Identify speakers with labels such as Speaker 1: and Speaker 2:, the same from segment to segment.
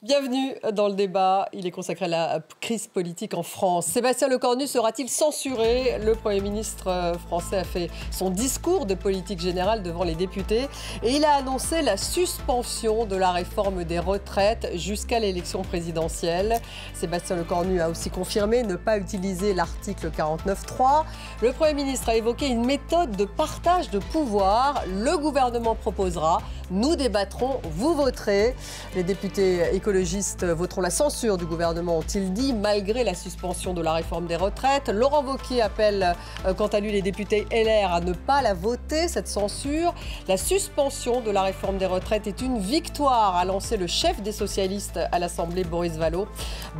Speaker 1: Bienvenue dans le débat. Il est consacré à la crise politique en France. Sébastien Lecornu sera-t-il censuré? Le Premier ministre français a fait son discours de politique générale devant les députés et il a annoncé la suspension de la réforme des retraites jusqu'à l'élection présidentielle. Sébastien Lecornu a aussi confirmé ne pas utiliser l'article 49.3. Le Premier ministre a évoqué une méthode de partage de pouvoir. Le gouvernement proposera, nous débattrons, vous voterez. Les députés écologistes voteront la censure du gouvernement, ont-ils dit, malgré la suspension de la réforme des retraites. Laurent Wauquiez appelle, quant à lui, les députés LR à ne pas la voter, cette censure. La suspension de la réforme des retraites est une victoire, a lancé le chef des socialistes à l'Assemblée, Boris Vallaud.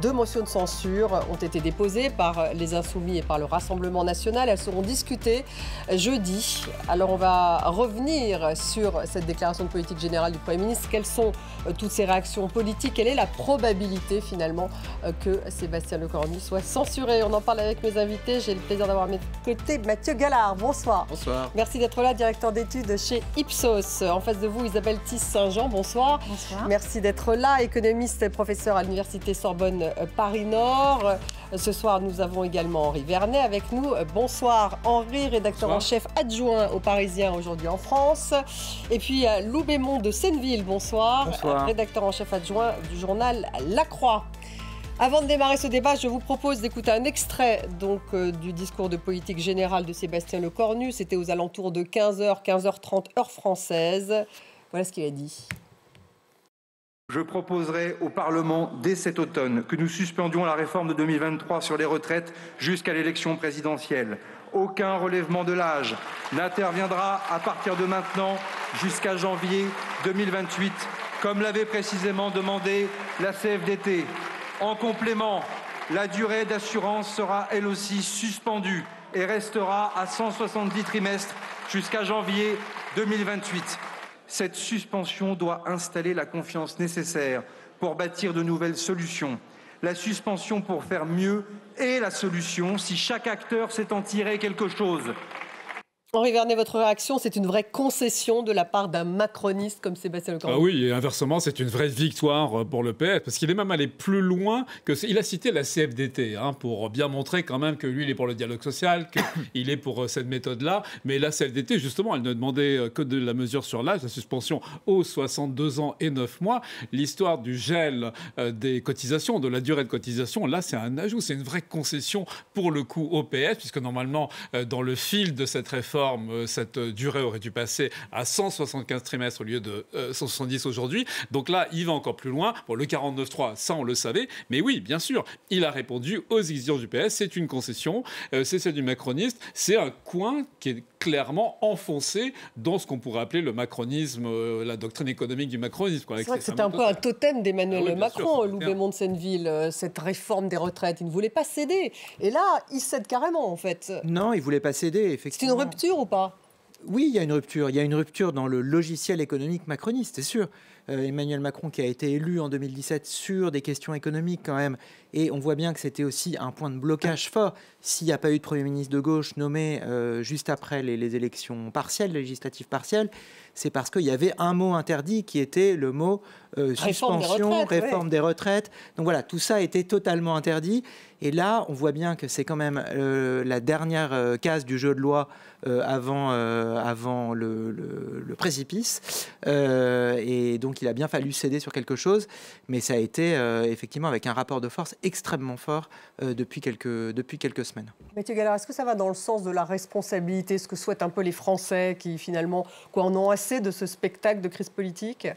Speaker 1: 2 motions de censure ont été déposées par les Insoumis et par le Rassemblement national. Elles seront discutées jeudi. Alors on va revenir sur cette déclaration de politique générale du Premier ministre. Quelles sont toutes ces réactions politiques? Quelle est la probabilité finalement que Sébastien Lecornu soit censuré? On en parle avec mes invités. J'ai le plaisir d'avoir à mes côtés Mathieu Gallard. Bonsoir.
Speaker 2: Bonsoir.
Speaker 1: Merci d'être là, directeur d'études chez Ipsos. En face de vous, Isabelle Tisse-Saint-Jean. Bonsoir.
Speaker 3: Bonsoir.
Speaker 1: Merci d'être là, économiste et professeur à l'Université Sorbonne Paris-Nord. Ce soir, nous avons également Henri Vernet avec nous. Bonsoir Henri, rédacteur en chef adjoint au Parisien aujourd'hui en France. Et puis Lou Bémond de Senneville. Bonsoir.
Speaker 2: Bonsoir.
Speaker 1: Rédacteur en chef adjoint du journal La Croix. Avant de démarrer ce débat, je vous propose d'écouter un extrait du discours de politique générale de Sébastien Lecornu. C'était aux alentours de 15h, 15h30 heure française. Voilà ce qu'il a dit.
Speaker 4: Je proposerai au Parlement dès cet automne que nous suspendions la réforme de 2023 sur les retraites jusqu'à l'élection présidentielle. Aucun relèvement de l'âge n'interviendra à partir de maintenant jusqu'à janvier 2028, comme l'avait précisément demandé la CFDT. En complément, la durée d'assurance sera elle aussi suspendue et restera à 170 trimestres jusqu'à janvier 2028. Cette suspension doit installer la confiance nécessaire pour bâtir de nouvelles solutions. La suspension pour faire mieux est la solution si chaque acteur sait en tirer quelque chose.
Speaker 1: Henri Vernet, votre réaction, c'est une vraie concession de la part d'un macroniste comme Sébastien Lecornu?
Speaker 2: Ah oui, et inversement, c'est une vraie victoire pour le PS, parce qu'il est même allé plus loin que... Il a cité la CFDT, pour bien montrer quand même que lui, il est pour le dialogue social, qu'il est pour cette méthode-là. Mais la CFDT, justement, elle ne demandait que de la mesure sur l'âge, la suspension aux 62 ans et 9 mois. L'histoire du gel des cotisations, de la durée de cotisation, là, c'est un ajout, c'est une vraie concession pour le coup au PS, puisque normalement, dans le fil de cette réforme, cette durée aurait dû passer à 175 trimestres au lieu de 170 aujourd'hui. Donc là, il va encore plus loin. Bon, le 49.3, ça, on le savait. Mais oui, bien sûr, il a répondu aux exigences du PS. C'est une concession. C'est celle du macroniste. C'est un coin qui est clairement enfoncé dans ce qu'on pourrait appeler le macronisme, la doctrine économique du macronisme.
Speaker 1: C'est vrai que c'était un peu un totem d'Emmanuel Macron,
Speaker 2: sûr,
Speaker 1: Lou Bémond de Senneville, cette réforme des retraites. Il ne voulait pas céder. Et là, il cède carrément, en fait.
Speaker 5: Non, il ne voulait pas céder, effectivement.
Speaker 1: C'est une rupture ou pas?
Speaker 5: Oui, il y a une rupture. Il y a une rupture dans le logiciel économique macroniste, c'est sûr. Emmanuel Macron qui a été élu en 2017 sur des questions économiques quand même. Et on voit bien que c'était aussi un point de blocage fort. S'il n'y a pas eu de Premier ministre de gauche nommé juste après les élections partielles, législatives partielles, c'est parce qu'il y avait un mot interdit qui était le mot suspension, réforme des retraites. Donc voilà, tout ça était totalement interdit. Et là, on voit bien que c'est quand même la dernière case du jeu de loi avant le précipice. Et donc, il a bien fallu céder sur quelque chose. Mais ça a été effectivement avec un rapport de force extrêmement fort depuis quelques semaines.
Speaker 1: Mathieu Gallard, est-ce que ça va dans le sens de la responsabilité, ce que souhaitent un peu les Français qui finalement en ont assez de ce spectacle de crise politique?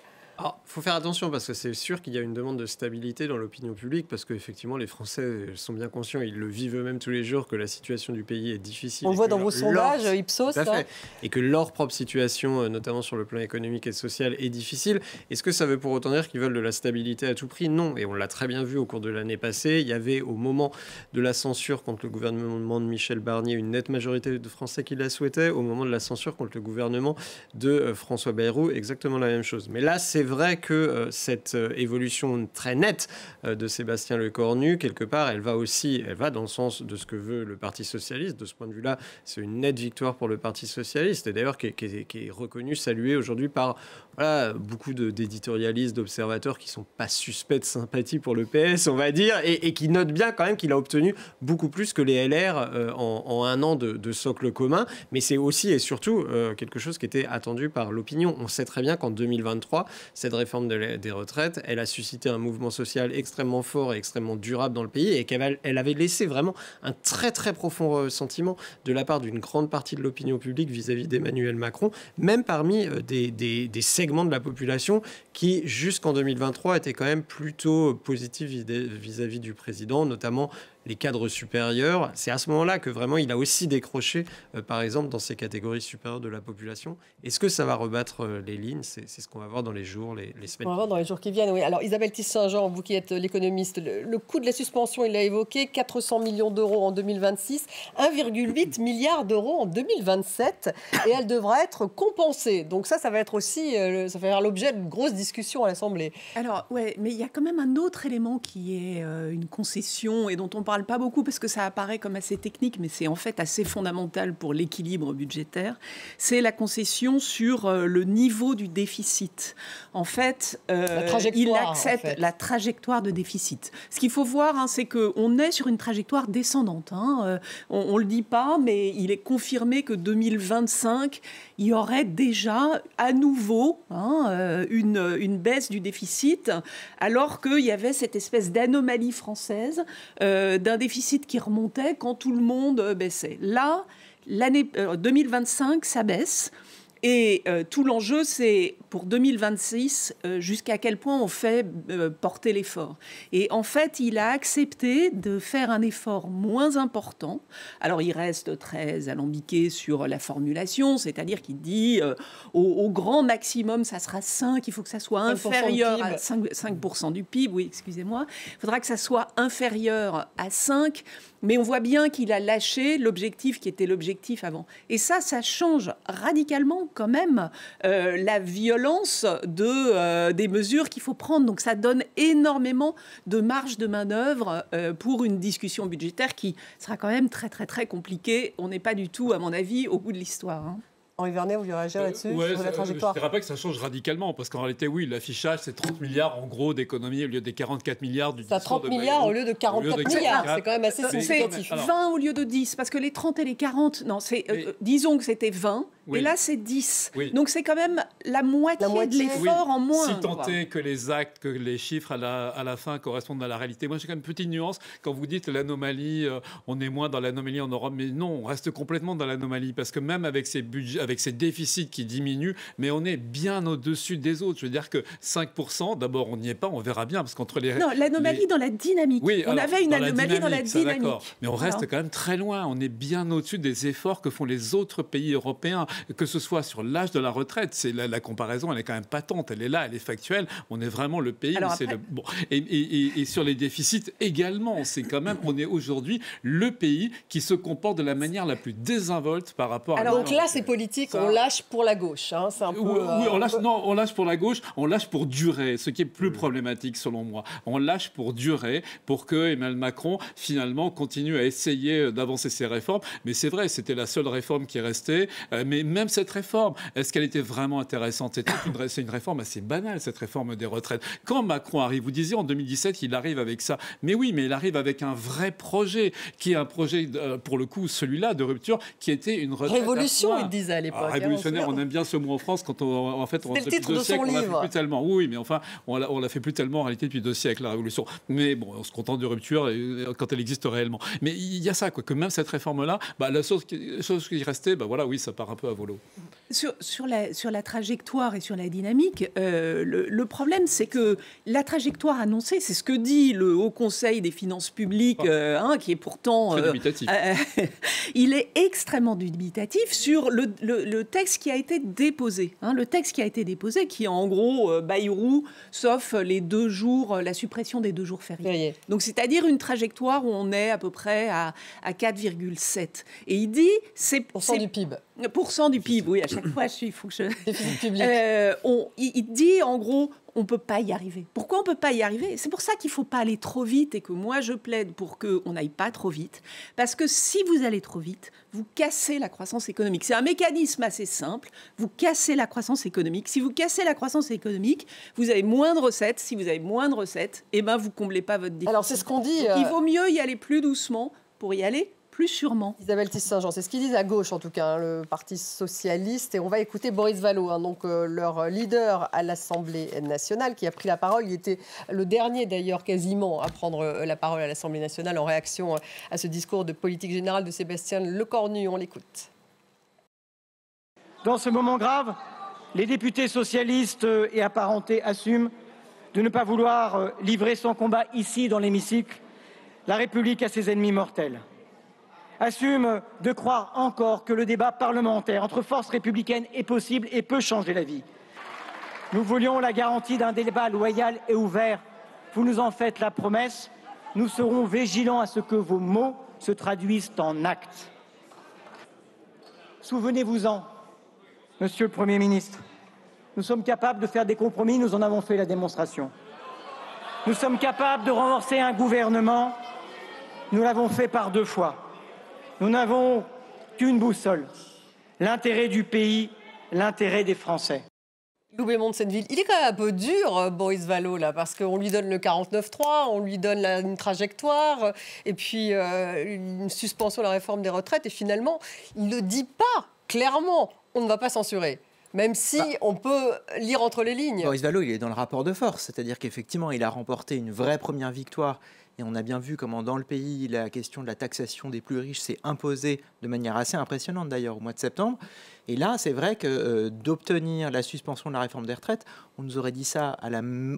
Speaker 3: Il faut faire attention parce que c'est sûr qu'il y a une demande de stabilité dans l'opinion publique parce qu'effectivement les Français sont bien conscients, ils le vivent eux-mêmes tous les jours que la situation du pays est difficile.
Speaker 1: On le voit dans vos sondages, Ipsos.
Speaker 3: Tout à fait. Et que leur propre situation, notamment sur le plan économique et social, est difficile. Est-ce que ça veut pour autant dire qu'ils veulent de la stabilité à tout prix? Non. Et on l'a très bien vu au cours de l'année passée. Il y avait au moment de la censure contre le gouvernement de Michel Barnier une nette majorité de Français qui la souhaitaient. Au moment de la censure contre le gouvernement de François Bayrou, exactement la même chose. Mais là, c'est vrai que cette évolution très nette de Sébastien Lecornu, quelque part, elle va dans le sens de ce que veut le Parti socialiste. De ce point de vue-là, c'est une nette victoire pour le Parti socialiste, et d'ailleurs qui est reconnu, salué aujourd'hui par beaucoup d'éditorialistes, d'observateurs qui sont pas suspects de sympathie pour le PS, on va dire, et qui notent bien quand même qu'il a obtenu beaucoup plus que les LR en un an de socle commun. Mais c'est aussi et surtout quelque chose qui était attendu par l'opinion. On sait très bien qu'en 2023, cette réforme des retraites, elle a suscité un mouvement social extrêmement fort et extrêmement durable dans le pays, et qu'elle avait laissé vraiment un très très profond ressentiment de la part d'une grande partie de l'opinion publique vis-à-vis d'Emmanuel Macron, même parmi des segments de la population qui, jusqu'en 2023, étaient quand même plutôt positifs vis-à-vis du président, notamment les cadres supérieurs. C'est à ce moment-là que vraiment il a aussi décroché, par exemple, dans ces catégories supérieures de la population. Est-ce que ça va rebattre les lignes? C'est ce qu'on va voir dans les jours, les semaines.
Speaker 1: On va voir dans les jours qui viennent, oui. Alors Isabelle Tisse-Saint-Jean, vous qui êtes l'économiste, le coût de la suspension, il l'a évoqué, 400 millions d'euros en 2026, 1,8 milliard d'euros en 2027, et elle devra être compensée. Donc ça va être aussi, ça va faire l'objet d'une grosse discussion à l'Assemblée.
Speaker 6: Alors, ouais, mais il y a quand même un autre élément qui est une concession et dont on parle pas beaucoup parce que ça apparaît comme assez technique, mais c'est en fait assez fondamental pour l'équilibre budgétaire. C'est la concession sur le niveau du déficit. En fait, il accepte la trajectoire de déficit. Ce qu'il faut voir, c'est qu'on est sur une trajectoire descendante. On le dit pas, mais il est confirmé que 2025, il y aurait déjà à nouveau une baisse du déficit, alors qu'il y avait cette espèce d'anomalie française d'un déficit qui remontait quand tout le monde baissait. Là, l'année 2025, ça baisse. Et tout l'enjeu, c'est pour 2026, jusqu'à quel point on fait porter l'effort. Et en fait, il a accepté de faire un effort moins important. Alors, il reste très alambiqué sur la formulation, c'est-à-dire qu'il dit au grand maximum, ça sera 5, il faut que ça soit inférieur à 5% du PIB. Oui, excusez-moi. Il faudra que ça soit inférieur à 5. Mais on voit bien qu'il a lâché l'objectif qui était l'objectif avant. Et ça change radicalement quand même la violence des mesures qu'il faut prendre. Donc ça donne énormément de marge de manœuvre pour une discussion budgétaire qui sera quand même très, très, très compliquée. On n'est pas du tout, à mon avis, au bout de l'histoire.
Speaker 1: Henri Vernet, vous voulez réagir là-dessus, sur la trajectoire?
Speaker 2: Je ne dirais pas que ça change radicalement, parce qu'en réalité, oui, l'affichage, c'est 30 milliards en gros d'économies au lieu des 44 milliards du discours.
Speaker 1: C'est 30 milliards au lieu de 44 milliards, c'est quand même assez significatif.
Speaker 6: C'est 20 au lieu de 10, parce que les 30 et les 40, non, disons que c'était 20, et là c'est 10. Oui. Donc c'est quand même la moitié de l'effort en moins.
Speaker 2: Si tant est que les actes, que les chiffres à la fin correspondent à la réalité. Moi j'ai quand même une petite nuance, quand vous dites l'anomalie, on est moins dans l'anomalie en Europe, mais non, on reste complètement dans l'anomalie, parce que même avec ces budgets, avec ces déficits qui diminuent, mais on est bien au-dessus des autres. Je veux dire que 5%, d'abord, on n'y est pas, on verra bien, parce qu'entre les...
Speaker 6: Non, l'anomalie dans la dynamique. Oui, on avait une anomalie dans la dynamique.
Speaker 2: D'accord, mais on reste quand même très loin. On est bien au-dessus des efforts que font les autres pays européens, que ce soit sur l'âge de la retraite. C'est la comparaison, elle est quand même patente, elle est là, elle est factuelle. On est vraiment le pays où c'est le... Bon. Et sur les déficits également, c'est quand même, on est aujourd'hui le pays qui se comporte de la manière la plus désinvolte par rapport à...
Speaker 1: Donc là, c'est politique, on lâche pour la gauche. C'est un peu,
Speaker 2: oui, on lâche pour la gauche, on lâche pour durer, ce qui est plus problématique selon moi. On lâche pour durer, pour que Emmanuel Macron, finalement, continue à essayer d'avancer ses réformes. Mais c'est vrai, c'était la seule réforme qui est restée. Mais même cette réforme, est-ce qu'elle était vraiment intéressante? C'est une réforme assez banale, cette réforme des retraites. Quand Macron arrive, vous disiez en 2017, il arrive avec ça. Mais oui, mais il arrive avec un vrai projet, qui est un projet, pour le coup, celui-là, de rupture, qui était une retraite...
Speaker 1: Révolution, il disait à l'époque.
Speaker 2: Révolutionnaire, on aime bien ce mot en France quand on fait
Speaker 1: le titre de son livre.
Speaker 2: On l'a fait plus tellement. Oui, mais enfin, on l'a fait plus tellement en réalité depuis 2 siècles, la Révolution. Mais bon, on se contente de rupture quand elle existe réellement. Mais il y a ça, quoi, que même cette réforme-là, la chose qui restait, oui, ça part un peu à volo.
Speaker 6: Sur la trajectoire et sur la dynamique, le problème, c'est que la trajectoire annoncée, c'est ce que dit le Haut Conseil des finances publiques, qui est pourtant...
Speaker 2: Très dubitatif.
Speaker 6: Il est extrêmement dubitatif sur le texte qui a été déposé. Le texte qui a été déposé, qui est en gros Bayrou, sauf les 2 jours, la suppression des 2 jours fériés. Donc c'est-à-dire une trajectoire où on est à peu près à 4,7. Et il dit...
Speaker 1: % du PIB.
Speaker 6: % du PIB, oui, à chaque chaque fois, il faut que je...
Speaker 1: Déficit public.
Speaker 6: Il dit, en gros, on ne peut pas y arriver. Pourquoi on ne peut pas y arriver? C'est pour ça qu'il ne faut pas aller trop vite et que moi, je plaide pour qu'on n'aille pas trop vite. Parce que si vous allez trop vite, vous cassez la croissance économique. C'est un mécanisme assez simple. Vous cassez la croissance économique. Si vous cassez la croissance économique, vous avez moins de recettes. Si vous avez moins de recettes, eh ben, vous ne comblez pas votre déficit.
Speaker 1: Alors, c'est ce qu'on dit.
Speaker 6: Donc, il vaut mieux y aller plus doucement pour y aller plus sûrement.
Speaker 1: Isabelle Tisse-Saint-Jean, c'est ce qu'ils disent à gauche en tout cas, hein, le Parti socialiste. Et on va écouter Boris Vallaud, hein, donc leur leader à l'Assemblée nationale, qui a pris la parole. Il était le dernier d'ailleurs quasiment à prendre la parole à l'Assemblée nationale en réaction à ce discours de politique générale de Sébastien Lecornu. On l'écoute.
Speaker 7: Dans ce moment grave, les députés socialistes et apparentés assument de ne pas vouloir livrer son combat ici dans l'hémicycle, la République à ses ennemis mortels. Assume de croire encore que le débat parlementaire entre forces républicaines est possible et peut changer la vie. Nous voulions la garantie d'un débat loyal et ouvert. Vous nous en faites la promesse. Nous serons vigilants à ce que vos mots se traduisent en actes. Souvenez-vous-en, Monsieur le Premier ministre, nous sommes capables de faire des compromis, nous en avons fait la démonstration. Nous sommes capables de renforcer un gouvernement, nous l'avons fait par 2 fois. Nous n'avons qu'une boussole, l'intérêt du pays, l'intérêt des Français.
Speaker 1: Loubet Mont-de-Senneville, il est quand même un peu dur, Boris Vallaud, là, parce qu'on lui donne le 49.3, on lui donne une trajectoire, et puis une suspension de la réforme des retraites, et finalement, il ne dit pas clairement, on ne va pas censurer. Même si on peut lire entre les lignes.
Speaker 5: Boris Vallaud, il est dans le rapport de force, c'est-à-dire qu'effectivement, il a remporté une vraie première victoire. Et on a bien vu comment dans le pays, la question de la taxation des plus riches s'est imposée de manière assez impressionnante d'ailleurs au mois de septembre. Et là, c'est vrai que d'obtenir la suspension de la réforme des retraites, on nous aurait dit ça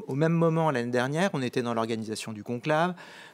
Speaker 5: au même moment l'année dernière. On était dans l'organisation du conclave.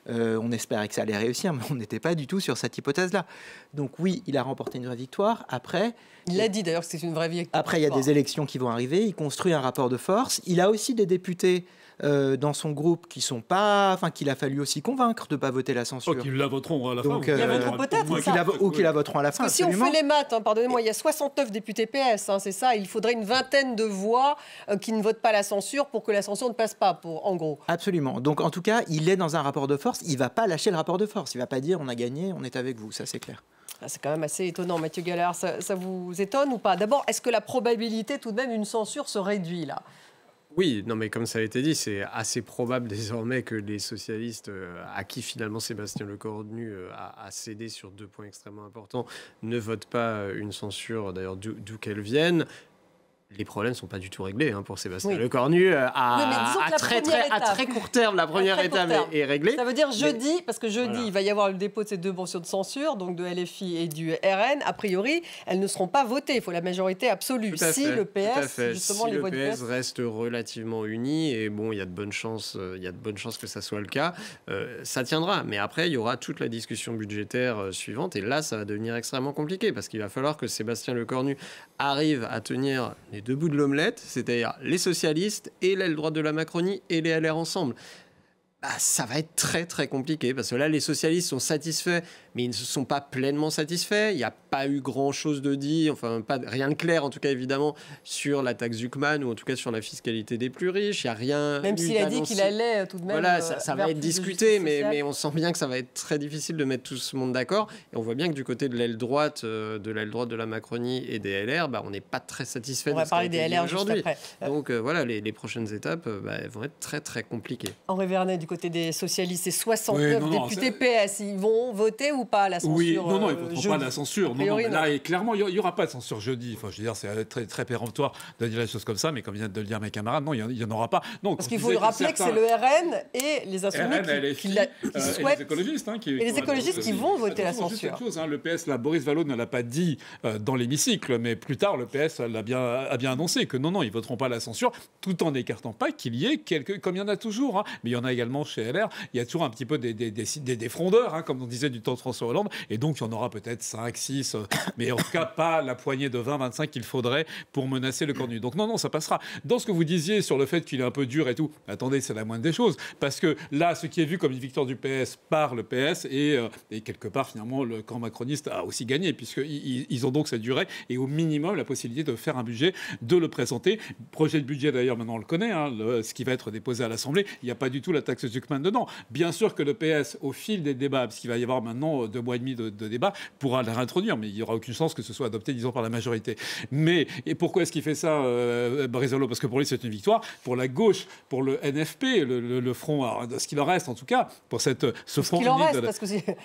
Speaker 5: On espérait que ça allait réussir, mais on n'était pas du tout sur cette hypothèse-là. Donc oui, il a remporté une vraie victoire. Après,
Speaker 1: il a dit d'ailleurs que c'est une vraie victoire.
Speaker 5: Après, il y a des élections qui vont arriver. Il construit un rapport de force. Il a aussi des députés dans son groupe qui sont pas, enfin qu'il a fallu aussi convaincre de ne pas voter la censure.
Speaker 2: Oh, qu'ils la voteront à la fin.
Speaker 1: Ils la voteront peut-être,
Speaker 5: ou qu'ils la voteront à la fin.
Speaker 1: Parce que si on fait les maths, hein, pardonnez-moi, il y a 69 députés PS, hein, c'est ça. Il faudrait une vingtaine de voix qui ne votent pas la censure pour que la censure ne passe pas, en gros.
Speaker 5: Absolument. Donc en tout cas, il est dans un rapport de force. Il va pas lâcher le rapport de force. Il va pas dire on a gagné, on est avec vous. Ça c'est clair.
Speaker 1: C'est quand même assez étonnant, Mathieu Gallard. Ça vous étonne ou pas? D'abord, est-ce que la probabilité tout de même d'une censure se réduit là?
Speaker 3: Oui, non, mais comme ça a été dit, c'est assez probable désormais que les socialistes, à qui finalement Sébastien Lecornu a cédé sur 2 points extrêmement importants, ne votent pas une censure, d'ailleurs d'où qu'elle vienne. Les problèmes ne sont pas du tout réglés pour Sébastien Lecornu. À très court terme, la première étape est réglée.
Speaker 1: Ça veut dire jeudi, parce que jeudi, il va y avoir le dépôt de ces 2 motions de censure, donc de LFI et du RN. A priori, elles ne seront pas votées. Il faut la majorité absolue. Si le PS, justement, les voix du PS
Speaker 3: reste relativement uni, et bon, il y a de bonnes chances que ça soit le cas, ça tiendra. Mais après, il y aura toute la discussion budgétaire suivante, et là, ça va devenir extrêmement compliqué, parce qu'il va falloir que Sébastien Lecornu arrive à tenir les 2 bouts de l'omelette, c'est-à-dire les socialistes et l'aile droite de la Macronie et les LR ensemble. Ça va être très très compliqué parce que là les socialistes sont satisfaits mais ils ne se sont pas pleinement satisfaits, il n'y a pas eu grand chose de dit, enfin rien de clair en tout cas évidemment sur la taxe Zuckman ou en tout cas sur la fiscalité des plus riches, il n'y a rien.
Speaker 1: Même s'il a dit qu'il allait tout de même.
Speaker 3: Voilà, ça va être discuté mais on sent bien que ça va être très difficile de mettre tout ce monde d'accord et on voit bien que du côté de l'aile droite de la Macronie et des LR, on n'est pas très satisfait.
Speaker 1: On va parler des LR aujourd'hui.
Speaker 3: Donc voilà, les prochaines étapes elles vont être très très compliquées.
Speaker 1: Henri Vernet, du côté des socialistes, c'est 69 députés PS. Ils vont voter ou pas la censure?
Speaker 2: Oui, non, ils ne voteront pas la censure. Non,
Speaker 1: mais
Speaker 2: là, clairement, il n'y aura pas de censure jeudi. Enfin, je veux dire, c'est très, très péremptoire de dire les choses comme ça, mais comme vient de le dire mes camarades, non, il n'y en aura pas. Non,
Speaker 1: parce qu'il faut rappeler que c'est le RN et les Insoumis qui souhaitent.
Speaker 2: Et les écologistes,
Speaker 1: les écologistes qui vont voter la censure.
Speaker 2: Le PS, là, Boris Vallaud ne l'a pas dit dans l'hémicycle, mais plus tard, le PS a bien annoncé que non, ils ne voteront pas la censure, tout en n'écartant pas qu'il y ait comme il y en a toujours, mais il y en a également chez LR, il y a toujours un petit peu des frondeurs, comme on disait du temps François Hollande. Et donc, il y en aura peut-être 5, 6, mais en tout cas, pas la poignée de 20, 25 qu'il faudrait pour menacer le corps nu. Donc non, ça passera. Dans ce que vous disiez sur le fait qu'il est un peu dur et tout, attendez, c'est la moindre des choses. Parce que là, ce qui est vu comme une victoire du PS par le PS, et quelque part, finalement, le camp macroniste a aussi gagné, puisqu'ils ont donc cette durée, et au minimum, la possibilité de faire un budget, de le présenter. Projet de budget, d'ailleurs, maintenant, on le connaît, hein, ce qui va être déposé à l'Assemblée. Il n'y a pas du tout la taxe Zuckman dedans. Bien sûr que le PS, au fil des débats, parce qu'il va y avoir maintenant 2 mois et demi de débat, pourra la réintroduire, mais il n'y aura aucune chance que ce soit adopté, disons, par la majorité. Mais, et pourquoi est-ce qu'il fait ça, Brizolo? Parce que pour lui, c'est une victoire. Pour la gauche, pour le NFP, le front, alors, ce qu'il en reste, en tout cas, pour ce front
Speaker 1: unique. Parce qu'en fait,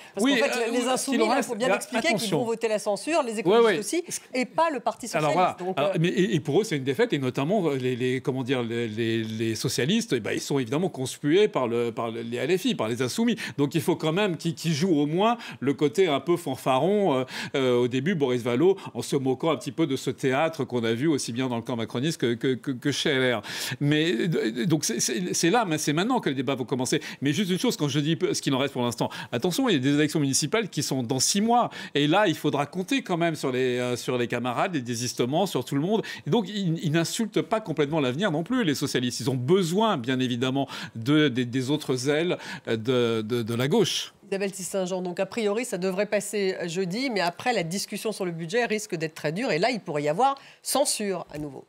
Speaker 1: les Insoumis, il faut bien expliquer qu'ils vont voter la censure, les écologistes aussi, et pas le Parti socialiste.
Speaker 2: Alors, voilà. Et pour eux, c'est une défaite, et notamment les socialistes, ils sont évidemment conspués par les LFI, par les Insoumis. Donc il faut quand même qu'ils jouent au moins le côté un peu fanfaron au début, Boris Vallaud, en se moquant un petit peu de ce théâtre qu'on a vu aussi bien dans le camp macroniste que chez LR. Mais donc c'est là, mais c'est maintenant que les débats vont commencer. Mais juste une chose, quand je dis ce qu'il en reste pour l'instant, attention, il y a des élections municipales qui sont dans 6 mois. Et là, il faudra compter quand même sur les camarades, les désistements, sur tout le monde. Et donc, ils n'insultent pas complètement l'avenir non plus, les socialistes. Ils ont besoin, bien évidemment, des autres ailes de la gauche.
Speaker 1: Isabelle Saint-Jean, donc a priori, ça devrait passer jeudi, mais après, la discussion sur le budget risque d'être très dure. Et là, il pourrait y avoir censure à nouveau.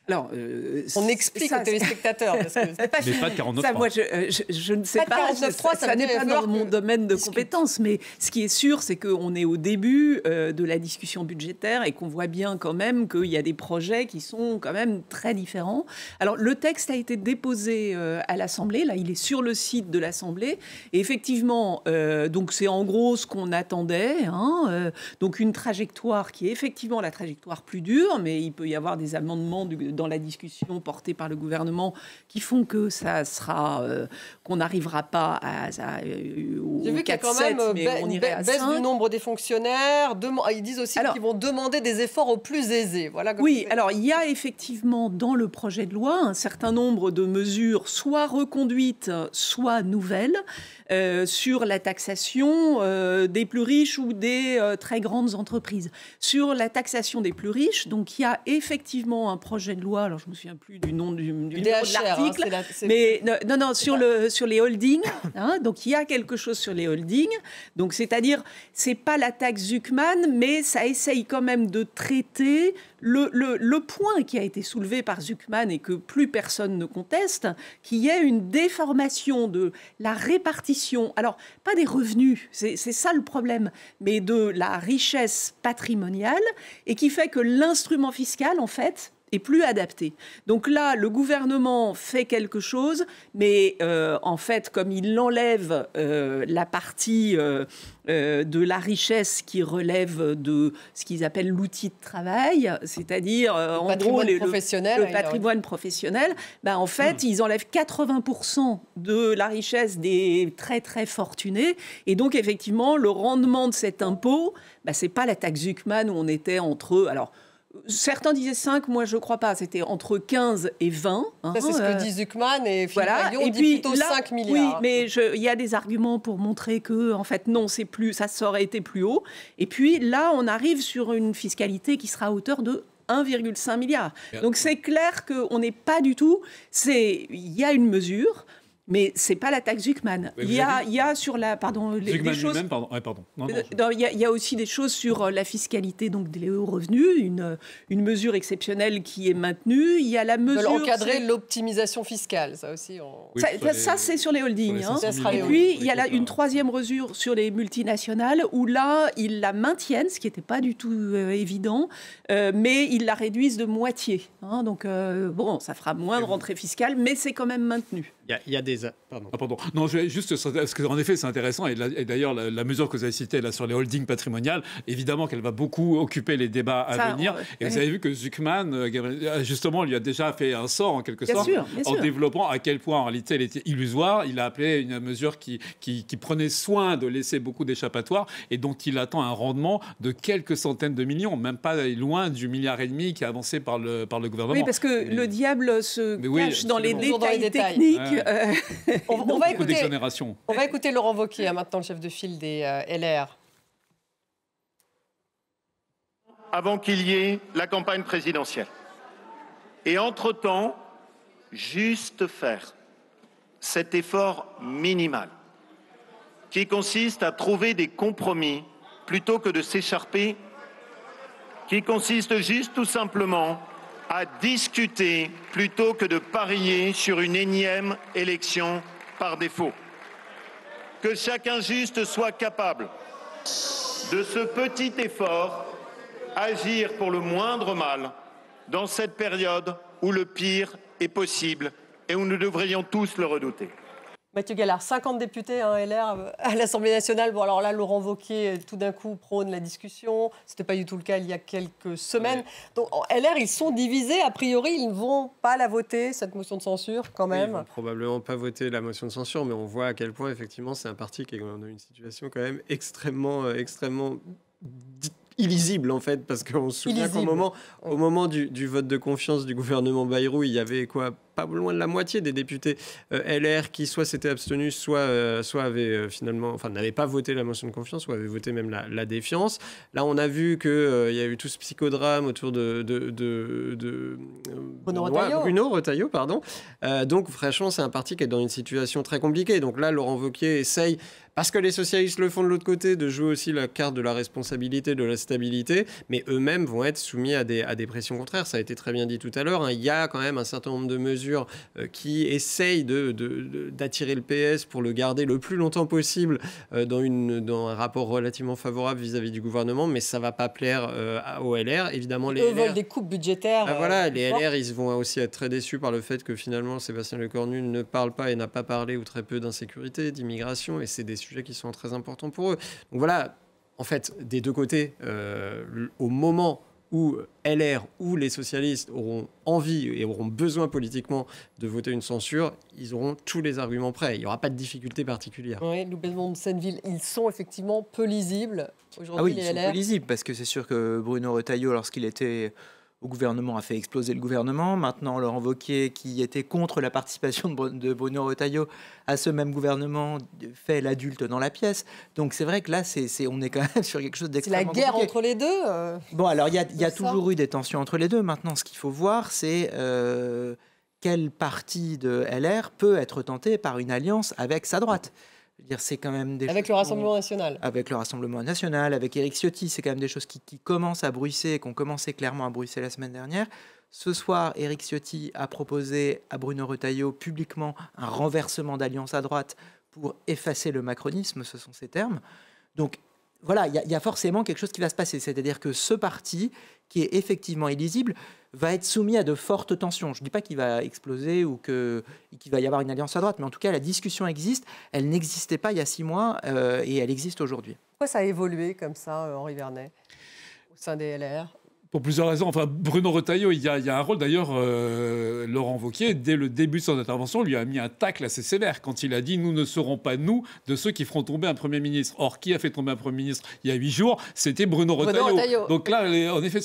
Speaker 6: Alors,
Speaker 1: on explique aux téléspectateurs. Parce que
Speaker 6: c'est pas
Speaker 2: mais pas de 49.3.
Speaker 6: Ça, moi, je ne sais pas.
Speaker 1: 49.3,
Speaker 6: ça n'est pas dans mon domaine de compétence. Mais ce qui est sûr, c'est qu'on est au début de la discussion budgétaire et qu'on voit bien quand même qu'il y a des projets qui sont quand même très différents. Alors, le texte a été déposé à l'Assemblée. Là, il est sur le site de l'Assemblée. Et effectivement, donc c'est en gros ce qu'on attendait. Donc, une trajectoire qui est effectivement la trajectoire plus dure, mais il peut y avoir des amendements dans la discussion portée par le gouvernement qui font que ça sera qu'on n'arrivera pas au 4-7, mais on irait à 5.
Speaker 1: Baisse du nombre des fonctionnaires. Ils disent aussi qu'ils vont demander des efforts aux plus aisés. Voilà.
Speaker 6: Oui, alors il y a effectivement dans le projet de loi un certain nombre de mesures, soit reconduites, soit nouvelles, sur la taxation des plus riches ou des très grandes entreprises. Sur la taxation des plus riches, donc il y a effectivement un projet de loi, alors je ne me souviens plus du nom du numéro de l'article, mais non, sur les holdings, donc il y a quelque chose sur les holdings, donc c'est-à-dire, c'est pas la taxe Zuckman, mais ça essaye quand même de traiter le point qui a été soulevé par Zuckman et que plus personne ne conteste, qu'il y ait une déformation de la répartition, alors pas des revenus, c'est ça le problème, mais de la richesse patrimoniale, et qui fait que l'instrument fiscal, en fait, est plus adapté. Donc là, le gouvernement fait quelque chose, mais en fait, comme il enlève la partie de la richesse qui relève de ce qu'ils appellent l'outil de travail, c'est-à-dire en gros le patrimoine professionnel, en fait, ils enlèvent 80% de la richesse des très très fortunés, et donc effectivement, le rendement de cet impôt, c'est pas la taxe Zuckman où on était entre... Alors, certains disaient 5, moi je ne crois pas. C'était entre 15 et 20.
Speaker 1: Ça, c'est ce que dit Zuckman et Philippe Aghion,
Speaker 6: et
Speaker 1: dit
Speaker 6: puis,
Speaker 1: plutôt
Speaker 6: là,
Speaker 1: 5 milliards.
Speaker 6: Oui, mais il y a des arguments pour montrer que, en fait, non, c'est plus, ça aurait été plus haut. Et puis là, on arrive sur une fiscalité qui sera à hauteur de 1,5 milliard. Donc c'est clair qu'on n'est pas du tout... Il y a une mesure... Mais c'est pas la taxe Zuckman. Il y a sur la des choses. Il y a aussi des choses sur la fiscalité donc des hauts revenus, une mesure exceptionnelle qui est maintenue. Il y a la mesure
Speaker 1: de encadrer l'optimisation fiscale, ça aussi.
Speaker 6: Ça c'est sur les holdings. Et puis il y a une troisième mesure sur les multinationales où là ils la maintiennent, ce qui n'était pas du tout évident, mais ils la réduisent de moitié. Donc bon, ça fera moins de rentrée fiscale, mais c'est quand même maintenu.
Speaker 3: Il y a des...
Speaker 2: Pardon. Non, je vais juste... Parce qu'en effet, c'est intéressant. Et d'ailleurs, la mesure que vous avez citée là, sur les holdings patrimoniales, évidemment qu'elle va beaucoup occuper les débats à venir. Et vous avez vu que Zuckman, justement, lui a déjà fait un sort, en quelque sorte, en développant à quel point, en réalité, elle était illusoire. Il a appelé une mesure qui prenait soin de laisser beaucoup d'échappatoires et dont il attend un rendement de quelques centaines de millions, même pas loin du 1,5 milliard qui est avancé par le gouvernement.
Speaker 6: Oui, parce que le diable se cache dans les détails techniques.
Speaker 1: On va écouter Laurent Wauquiez, maintenant le chef de file des LR.
Speaker 8: avant qu'il y ait la campagne présidentielle. Et entre-temps, juste faire cet effort minimal qui consiste à trouver des compromis plutôt que de s'écharper, qui consiste juste tout simplement à discuter plutôt que de parier sur une énième élection par défaut. Que chacun juste soit capable de ce petit effort, agir pour le moindre mal dans cette période où le pire est possible et où nous devrions tous le redouter.
Speaker 1: Mathieu Gallard, 50 députés LR à l'Assemblée nationale. Bon, alors là, Laurent Wauquiez, tout d'un coup, prône la discussion. Ce n'était pas du tout le cas il y a quelques semaines. Oui. Donc, en LR, ils sont divisés. A priori, ils ne vont pas la voter, cette motion de censure, quand même.
Speaker 3: Oui, ils vont probablement pas voter la motion de censure, mais on voit à quel point, effectivement, c'est un parti qui est dans une situation quand même extrêmement illisible en fait, parce qu'on se souvient qu'au moment du vote de confiance du gouvernement Bayrou, il y avait pas loin de la moitié des députés LR qui soit s'étaient abstenus, soit avaient n'avaient pas voté la motion de confiance, soit avaient voté même la défiance. Là, on a vu qu'il y a eu tout ce psychodrame autour de Bruno Retailleau, pardon. Donc, franchement, c'est un parti qui est dans une situation très compliquée. Donc là, Laurent Wauquiez essaye, parce que les socialistes le font de l'autre côté, de jouer aussi la carte de la responsabilité, de la stabilité, mais eux-mêmes vont être soumis à des pressions contraires. Ça a été très bien dit tout à l'heure. Il y a quand même un certain nombre de mesures qui essayent d'attirer le PS pour le garder le plus longtemps possible dans un rapport relativement favorable vis-à-vis du gouvernement, mais ça ne va pas plaire aux LR. Évidemment, les LR
Speaker 1: veulent des coupes budgétaires.
Speaker 3: Les LR, ils vont aussi être très déçus par le fait que finalement, Sébastien Lecornu ne parle pas et n'a pas parlé ou très peu d'insécurité, d'immigration, et c'est des sujets qui sont très importants pour eux. Donc voilà, en fait, des deux côtés, au moment où LR ou les socialistes auront envie et auront besoin politiquement de voter une censure, ils auront tous les arguments prêts. Il n'y aura pas de difficulté particulière.
Speaker 1: Oui, Loubezman de Senneville, ils sont effectivement peu lisibles aujourd'hui,
Speaker 5: les LR. Ils sont peu lisibles, parce que c'est sûr que Bruno Retailleau, lorsqu'il était au gouvernement, a fait exploser le gouvernement. Maintenant, Laurent Wauquiez, qui était contre la participation de Bruno Retailleau à ce même gouvernement, fait l'adulte dans la pièce. Donc c'est vrai que là, on est quand même sur quelque chose d'extrêmement compliqué.
Speaker 1: C'est la guerre entre les deux
Speaker 5: Bon, alors il y a toujours eu des tensions entre les deux. Maintenant, ce qu'il faut voir, c'est quelle partie de LR peut être tentée par une alliance avec sa droite. C'est quand même
Speaker 1: avec le Rassemblement national.
Speaker 5: Avec le Rassemblement national, avec Éric Ciotti, c'est quand même des choses qui commencent à bruisser, qui ont commencé clairement à bruisser la semaine dernière. Ce soir, Éric Ciotti a proposé à Bruno Retailleau publiquement un renversement d'alliance à droite pour effacer le macronisme, ce sont ses termes. Donc voilà, il y a forcément quelque chose qui va se passer. C'est-à-dire que ce parti, qui est effectivement illisible, va être soumis à de fortes tensions. Je ne dis pas qu'il va exploser ou qu'il va y avoir une alliance à droite, mais en tout cas, la discussion existe. Elle n'existait pas il y a 6 mois et elle existe aujourd'hui.
Speaker 1: Pourquoi ça a évolué comme ça, Henri Vernet, au sein des LR ?
Speaker 2: Pour plusieurs raisons. Enfin, Bruno Retailleau, il y a un rôle. D'ailleurs, Laurent Wauquiez, dès le début de son intervention, lui a mis un tacle assez sévère quand il a dit « Nous ne serons pas, nous, de ceux qui feront tomber un Premier ministre ». Or, qui a fait tomber un Premier ministre il y a 8 jours ? C'était Bruno Retailleau. Donc là, en effet,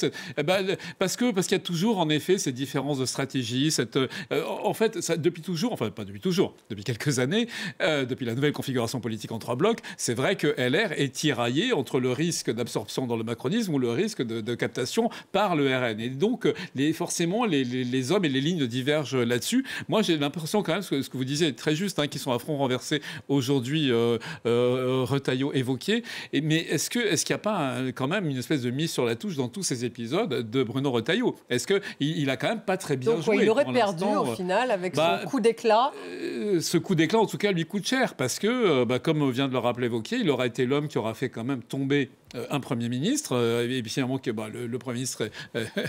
Speaker 2: parce qu'il y a toujours, en effet, ces différences de stratégie. En fait, ça, depuis toujours, enfin, pas depuis toujours, depuis quelques années, depuis la nouvelle configuration politique en 3 blocs, c'est vrai que LR est tiraillé entre le risque d'absorption dans le macronisme ou le risque de captation par le RN. Et donc, forcément, les hommes et les lignes divergent là-dessus. Moi, j'ai l'impression quand même, ce que vous disiez est très juste, qu'ils sont à front renversé aujourd'hui, Retailleau et Wauquiez. Mais est-ce qu'il n'y a pas quand même une espèce de mise sur la touche dans tous ces épisodes de Bruno Retailleau ? Est-ce qu'il a quand même pas très bien joué ?
Speaker 1: Il aurait perdu au final avec son coup d'éclat.
Speaker 2: Ce coup d'éclat, en tout cas, lui coûte cher parce que, comme vient de le rappeler Wauquiez, il aura été l'homme qui aura fait quand même tomber un Premier ministre, et puis finalement que le Premier ministre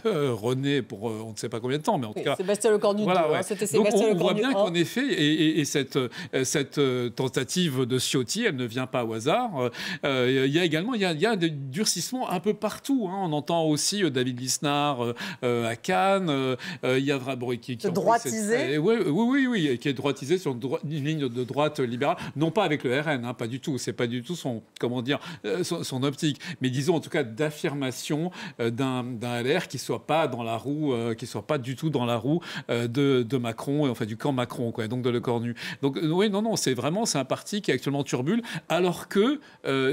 Speaker 2: renaît pour on ne sait pas combien de temps, mais en tout cas...
Speaker 1: Sébastien Lecornu, c'était Sébastien Lecornu.
Speaker 2: Donc on voit bien qu'en effet, et cette tentative de Ciotti, elle ne vient pas au hasard. Il y a également des durcissements un peu partout. On entend aussi David Lisnard à Cannes. Il y a vraiment...
Speaker 1: droitisé.
Speaker 2: Oui, qui est droitisé sur une ligne de droite libérale. Non pas avec le RN, pas du tout. C'est pas du tout son optique. politique, mais disons en tout cas d'affirmation d'un LR qui soit pas dans la roue, qui soit pas du tout dans la roue de Macron, enfin du camp Macron, quoi, et donc de Lecornu. Donc oui, non, c'est un parti qui actuellement turbule, alors que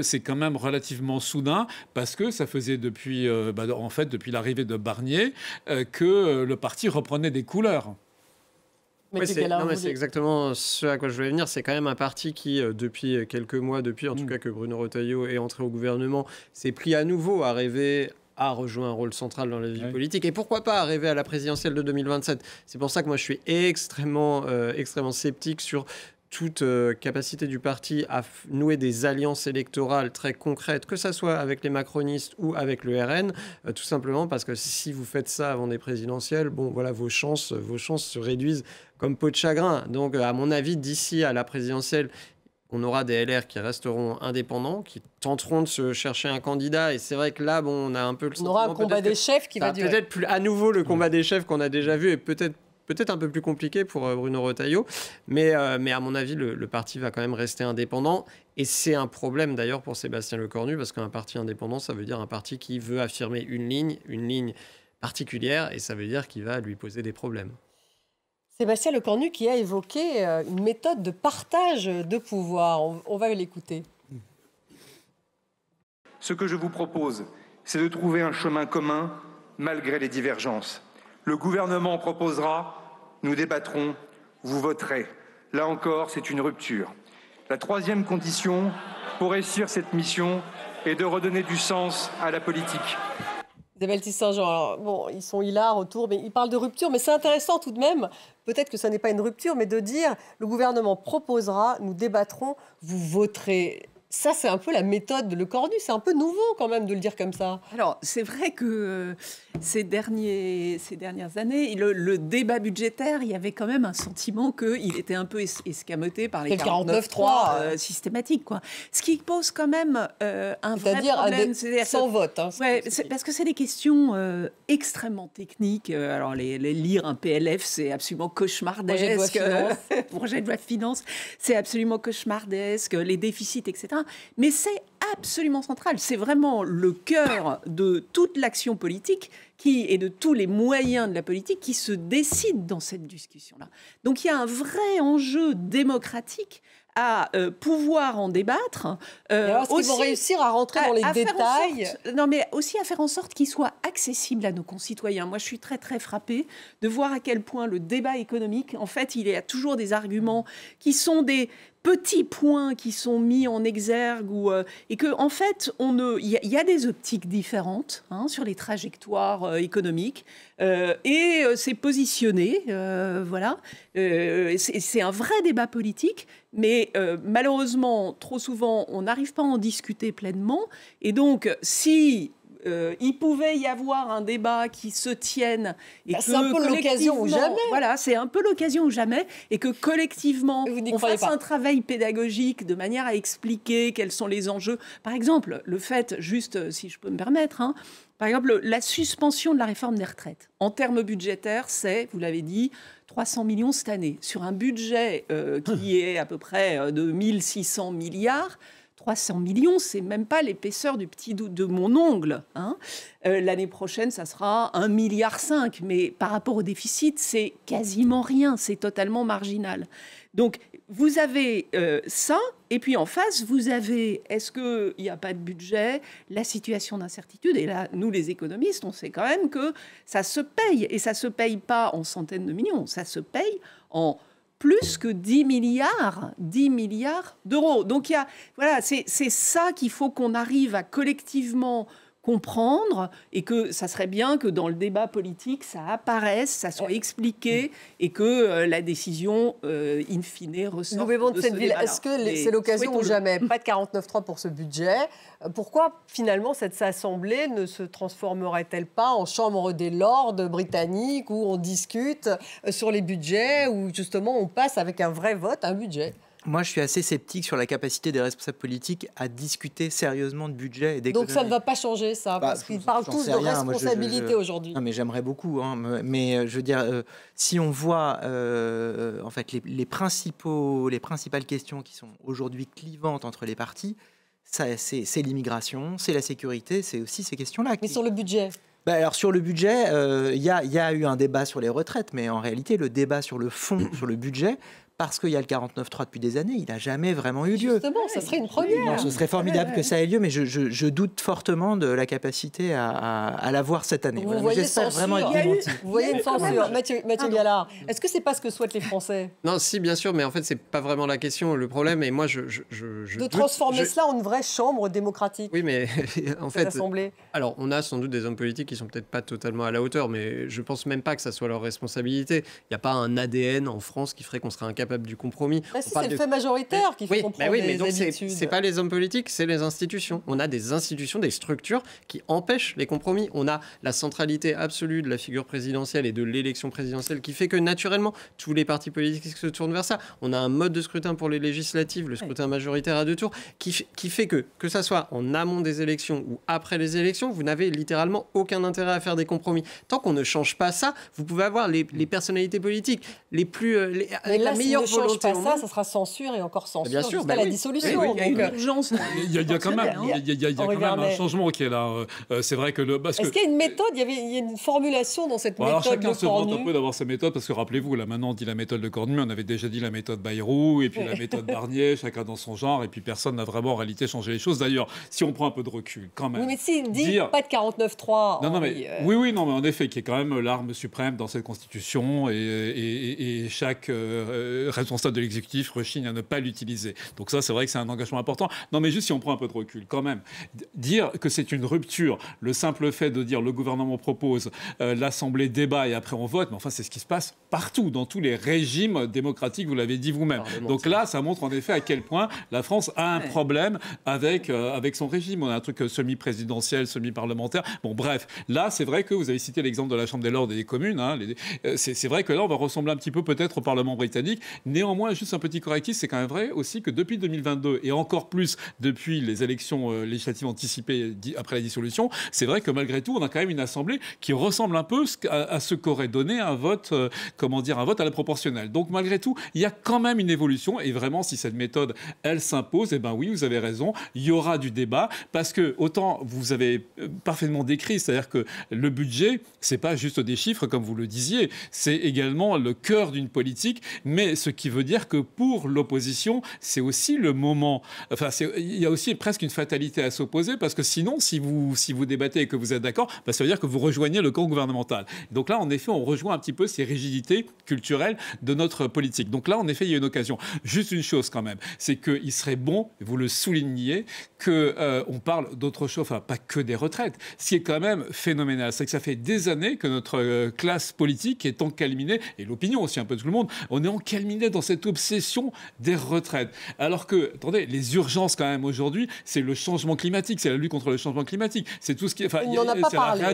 Speaker 2: c'est quand même relativement soudain, parce que ça faisait depuis l'arrivée de Barnier que le parti reprenait des couleurs.
Speaker 3: Ouais, c'est exactement ce à quoi je voulais venir. C'est quand même un parti qui, depuis quelques mois, en tout cas que Bruno Retailleau est entré au gouvernement, s'est pris à nouveau à rêver à rejouer un rôle central dans la vie politique. Et pourquoi pas arriver à la présidentielle de 2027 ? C'est pour ça que moi, je suis extrêmement sceptique sur toute capacité du parti à nouer des alliances électorales très concrètes, que ce soit avec les macronistes ou avec le RN, tout simplement parce que si vous faites ça avant des présidentielles, bon, voilà, vos chances se réduisent comme peau de chagrin. Donc, à mon avis, d'ici à la présidentielle, on aura des LR qui resteront indépendants, qui tenteront de se chercher un candidat. Et c'est vrai que là, bon, on a un peu le sentiment...
Speaker 1: On aura un combat des chefs qui va durer.
Speaker 3: Peut-être plus à nouveau le combat des chefs qu'on a déjà vu, et peut-être un peu plus compliqué pour Bruno Retailleau, mais à mon avis, le parti va quand même rester indépendant. Et c'est un problème d'ailleurs pour Sébastien Lecornu, parce qu'un parti indépendant, ça veut dire un parti qui veut affirmer une ligne particulière, et ça veut dire qu'il va lui poser des problèmes.
Speaker 1: Sébastien Lecornu qui a évoqué une méthode de partage de pouvoir. On va l'écouter.
Speaker 4: Ce que je vous propose, c'est de trouver un chemin commun malgré les divergences. Le gouvernement proposera, nous débattrons, vous voterez. Là encore, c'est une rupture. La troisième condition pour réussir cette mission est de redonner du sens à la politique.
Speaker 1: Isabelle Tisserand, alors bon, ils sont hilars autour, mais ils parlent de rupture, mais c'est intéressant tout de même, peut-être que ça n'est pas une rupture, mais de dire le gouvernement proposera, nous débattrons, vous voterez. Ça, c'est un peu la méthode de Lecornu. C'est un peu nouveau quand même de le dire comme ça.
Speaker 6: Alors, c'est vrai que ces dernières années, le débat budgétaire, il y avait quand même un sentiment qu'il était un peu escamoté par les 49.3 systématiques, quoi. Ce qui pose quand même un vrai problème.
Speaker 1: C'est-à-dire sans vote. Hein,
Speaker 6: ouais, parce que c'est des questions extrêmement techniques. Alors, lire un PLF, c'est absolument cauchemardesque. Projet de loi de finances, c'est absolument cauchemardesque. Les déficits, etc. Mais c'est absolument central. C'est vraiment le cœur de toute l'action politique et de tous les moyens de la politique qui se décident dans cette discussion-là. Donc il y a un vrai enjeu démocratique à pouvoir en débattre.
Speaker 1: Alors, est-ce qu'ils vont réussir à rentrer dans les détails ?
Speaker 6: Mais aussi à faire en sorte qu'il soit accessible à nos concitoyens. Moi, je suis très, très frappée de voir à quel point le débat économique, en fait, il y a toujours des arguments qui sont des petits points qui sont mis en exergue et que en fait il y a des optiques différentes sur les trajectoires économiques et c'est positionné voilà c'est un vrai débat politique mais malheureusement trop souvent on n'arrive pas à en discuter pleinement et donc si il pouvait y avoir un débat qui se tienne.
Speaker 1: C'est un peu l'occasion ou jamais.
Speaker 6: Voilà, c'est un peu l'occasion ou jamais. Et que collectivement, on fasse un travail pédagogique de manière à expliquer quels sont les enjeux. Par exemple, le fait, juste si je peux me permettre, par exemple, la suspension de la réforme des retraites. En termes budgétaires, c'est, vous l'avez dit, 300 millions cette année. Sur un budget qui est à peu près de 1600 milliards, 300 millions, c'est même pas l'épaisseur du petit doigt de mon ongle. L'année prochaine, ça sera 1,5 milliard. Mais par rapport au déficit, c'est quasiment rien. C'est totalement marginal. Donc, vous avez ça. Et puis en face, vous avez, est-ce qu'il n'y a pas de budget, la situation d'incertitude. Et là, nous, les économistes, on sait quand même que ça se paye. Et ça ne se paye pas en centaines de millions. Ça se paye en plus que 10 milliards d'euros. Donc, voilà, c'est ça qu'il faut qu'on arrive à collectivement comprendre et que ça serait bien que dans le débat politique, ça apparaisse, ça soit expliqué et que la décision, in fine, ressorte de ce débat-là.
Speaker 1: Est-ce que c'est l'occasion ou jamais ? Pas de 49.3 pour ce budget. Pourquoi, finalement, cette assemblée ne se transformerait-elle pas en chambre des lords britanniques où on discute sur les budgets, où justement on passe avec un vrai vote, un budget ?
Speaker 5: Moi, je suis assez sceptique sur la capacité des responsables politiques à discuter sérieusement de budget et d'économie.
Speaker 1: Donc ça ne va pas changer, ça, parce qu'ils parlent tous de responsabilité aujourd'hui.
Speaker 5: Non, mais j'aimerais beaucoup. Mais je veux dire, si on voit en fait les principales questions qui sont aujourd'hui clivantes entre les partis, c'est l'immigration, c'est la sécurité, c'est aussi ces questions-là.
Speaker 1: Mais sur le budget
Speaker 5: Alors sur le budget, il y a eu un débat sur les retraites, mais en réalité, le débat sur le fond, sur le budget, parce qu'il y a le 49.3 depuis des années, il n'a jamais vraiment eu lieu.
Speaker 1: Justement, ça serait une première.
Speaker 5: Non, ce serait formidable que ça ait lieu, mais je doute fortement de la capacité à l'avoir cette année.
Speaker 1: Vous voyez vraiment être démenti. Vous voyez une censure. Mathieu Gallard, est-ce que c'est pas ce que souhaitent les Français?
Speaker 3: Non, si, bien sûr, mais en fait, c'est pas vraiment la question. Le problème, et moi,
Speaker 1: de transformer cela en une vraie chambre démocratique.
Speaker 3: Oui, mais en fait,
Speaker 1: assemblée.
Speaker 3: Alors, on a sans doute des hommes politiques qui sont peut-être pas totalement à la hauteur, mais je pense même pas que ça soit leur responsabilité. Il n'y a pas un ADN en France qui ferait qu'on serait incapable du compromis.
Speaker 1: C'est le fait majoritaire qui fait comprendre
Speaker 3: mais donc
Speaker 1: habitudes.
Speaker 3: C'est pas les hommes politiques, c'est les institutions. On a des institutions, des structures qui empêchent les compromis. On a la centralité absolue de la figure présidentielle et de l'élection présidentielle qui fait que naturellement tous les partis politiques se tournent vers ça. On a un mode de scrutin pour les législatives, le scrutin majoritaire à 2 tours, qui fait que ça soit en amont des élections ou après les élections, vous n'avez littéralement aucun intérêt à faire des compromis. Tant qu'on ne change pas ça, vous pouvez avoir les personnalités politiques les plus avec la meilleure
Speaker 1: volonté. Ne change pas ça, ça sera censure et encore censure.
Speaker 3: Bien sûr,
Speaker 1: jusqu'à la dissolution.
Speaker 3: Il y a une
Speaker 6: urgence.
Speaker 2: Il y a quand même un changement qui est là. C'est vrai que
Speaker 1: Est-ce qu'il y a une méthode? Il y a une formulation dans cette méthode.
Speaker 2: Alors chacun
Speaker 1: de
Speaker 2: se vante
Speaker 1: Cornu.
Speaker 2: un peu d'avoir sa méthode, parce que rappelez-vous, là maintenant on dit la méthode de Cornu, on avait déjà dit la méthode Bayrou, et puis la méthode Barnier, chacun dans son genre, et puis personne n'a vraiment en réalité changé les choses. D'ailleurs, si on prend un peu de recul, quand même.
Speaker 1: Oui, mais s'il dit pas de 49.3.
Speaker 2: Non, mais oui, non, mais en effet, qui est quand même l'arme suprême dans cette Constitution, et chaque responsable de l'exécutif rechigne à ne pas l'utiliser. Donc ça, c'est vrai que c'est un engagement important. Non, mais juste si on prend un peu de recul, quand même, dire que c'est une rupture, le simple fait de dire le gouvernement propose, l'Assemblée débat et après on vote, mais enfin c'est ce qui se passe partout, dans tous les régimes démocratiques, vous l'avez dit vous-même. Donc là, ça montre en effet à quel point la France a un problème avec son régime. On a un truc semi-présidentiel, semi-parlementaire. Bon, bref, là, c'est vrai que vous avez cité l'exemple de la Chambre des Lords et des communes. Hein, c'est vrai que là, on va ressembler un petit peu peut-être au Parlement britannique. Néanmoins, juste un petit correctif, c'est quand même vrai aussi que depuis 2022 et encore plus depuis les élections législatives anticipées après la dissolution, c'est vrai que malgré tout, on a quand même une assemblée qui ressemble un peu à ce qu'aurait donné un vote, un vote à la proportionnelle. Donc malgré tout, il y a quand même une évolution et vraiment, si cette méthode, elle s'impose, eh ben oui, vous avez raison, il y aura du débat parce que autant vous avez parfaitement décrit, c'est-à-dire que le budget, c'est pas juste des chiffres comme vous le disiez, c'est également le cœur d'une politique, mais ce qui veut dire que pour l'opposition, c'est aussi le moment. Enfin, il y a aussi presque une fatalité à s'opposer parce que sinon, si vous débattez et que vous êtes d'accord, bah, ça veut dire que vous rejoignez le camp gouvernemental. Donc là, en effet, on rejoint un petit peu ces rigidités culturelles de notre politique. Donc là, en effet, il y a une occasion. Juste une chose quand même, c'est qu'il serait bon, vous le souligniez, qu'on parle d'autre chose, enfin pas que des retraites. Ce qui est quand même phénoménal, c'est que ça fait des années que notre classe politique est encalminée, et l'opinion aussi un peu de tout le monde, on est encalminé dans cette obsession des retraites. Alors que, attendez, les urgences quand même aujourd'hui, c'est le changement climatique, c'est la lutte contre le changement climatique, c'est tout ce qui... Enfin,
Speaker 1: il n'en a pas parlé.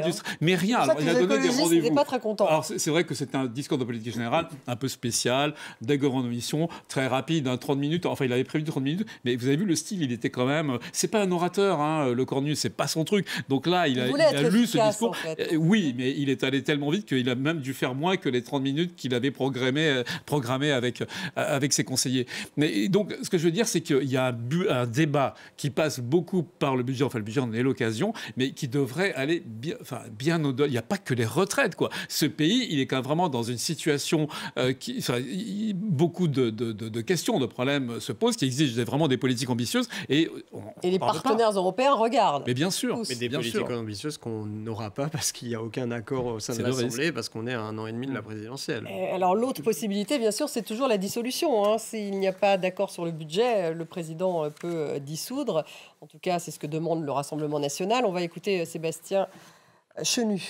Speaker 2: Mais rien, alors, il a donné des rendez-vous.
Speaker 1: Pas très content.
Speaker 2: Alors c'est vrai que c'est un discours de politique générale un peu spécial, d'agorant mission, très rapide, 30 minutes, enfin il avait prévu 30 minutes, mais vous avez vu le style, il était quand même... C'est pas un orateur, hein, le Cornu, c'est pas son truc. Donc là, il a lu ce discours. En fait. Oui, mais il est allé tellement vite qu'il a même dû faire moins que les 30 minutes qu'il avait programmé avec ses conseillers. Mais donc, ce que je veux dire, c'est qu'il y a un débat qui passe beaucoup par le budget, enfin le budget en est l'occasion, mais qui devrait aller bien au-delà. Il n'y a pas que les retraites, quoi. Ce pays, il est quand même vraiment dans une situation beaucoup de questions, de problèmes se posent, qui exigent vraiment des politiques ambitieuses. Et
Speaker 1: les partenaires européens regardent.
Speaker 2: Mais bien sûr.
Speaker 3: Mais des politiques ambitieuses qu'on n'aura pas parce qu'il n'y a aucun accord au sein de l'Assemblée, parce qu'on est à 1 an et demi de la présidentielle.
Speaker 1: Alors l'autre possibilité, bien sûr, c'est toujours la dissolution. Hein. S'il n'y a pas d'accord sur le budget, le président peut dissoudre. En tout cas, c'est ce que demande le Rassemblement national. On va écouter Sébastien Chenu.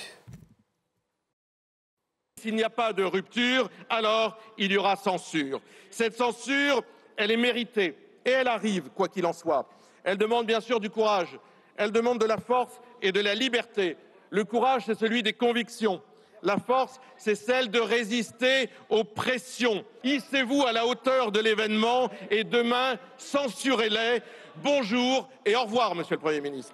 Speaker 8: S'il n'y a pas de rupture, alors il y aura censure. Cette censure, elle est méritée et elle arrive, quoi qu'il en soit. Elle demande bien sûr du courage, elle demande de la force et de la liberté. Le courage, c'est celui des convictions. La force, c'est celle de résister aux pressions. Hissez-vous à la hauteur de l'événement et demain, censurez-les. Bonjour et au revoir, Monsieur le Premier ministre.